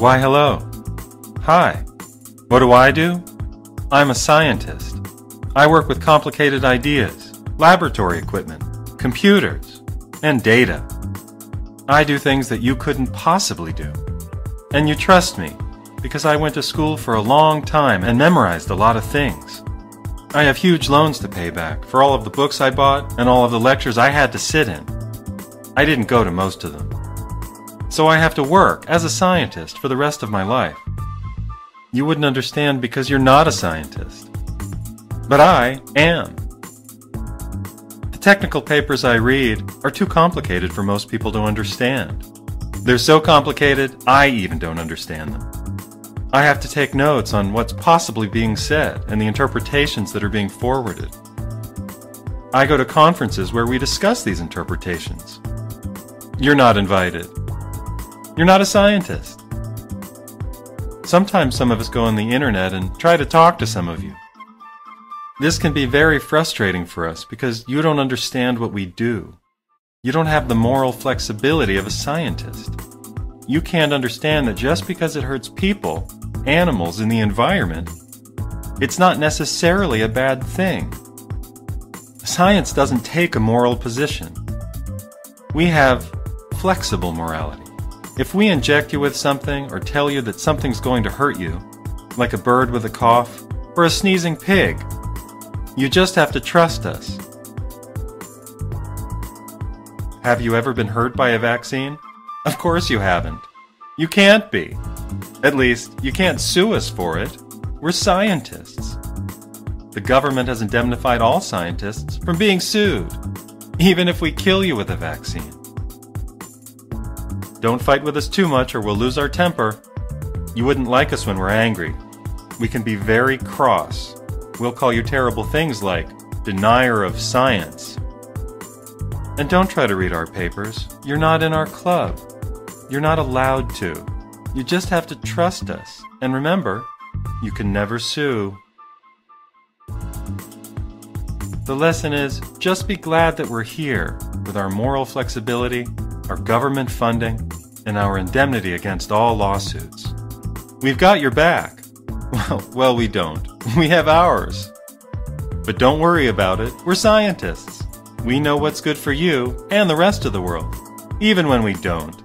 Why, hello. Hi. What do I do? I'm a scientist. I work with complicated ideas, laboratory equipment, computers, and data. I do things that you couldn't possibly do. And you trust me, because I went to school for a long time and memorized a lot of things. I have huge loans to pay back for all of the books I bought and all of the lectures I had to sit in. I didn't go to most of them. So I have to work as a scientist for the rest of my life. You wouldn't understand because you're not a scientist. But I am. The technical papers I read are too complicated for most people to understand. They're so complicated, I even don't understand them. I have to take notes on what's possibly being said and the interpretations that are being forwarded. I go to conferences where we discuss these interpretations. You're not invited. You're not a scientist. Sometimes some of us go on the internet and try to talk to some of you. This can be very frustrating for us because you don't understand what we do. You don't have the moral flexibility of a scientist. You can't understand that just because it hurts people, animals, and the environment, it's not necessarily a bad thing. Science doesn't take a moral position. We have flexible morality. If we inject you with something or tell you that something's going to hurt you, like a bird with a cough or a sneezing pig, you just have to trust us. Have you ever been hurt by a vaccine? Of course you haven't. You can't be. At least, you can't sue us for it. We're scientists. The government has indemnified all scientists from being sued, even if we kill you with a vaccine. Don't fight with us too much or we'll lose our temper. You wouldn't like us when we're angry. We can be very cross. We'll call you terrible things like denier of science. And don't try to read our papers. You're not in our club. You're not allowed to. You just have to trust us. And remember, you can never sue. The lesson is, just be glad that we're here with our moral flexibility, our government funding, and our indemnity against all lawsuits. We've got your back. Well, we don't. We have ours. But don't worry about it. We're scientists. We know what's good for you and the rest of the world, even when we don't.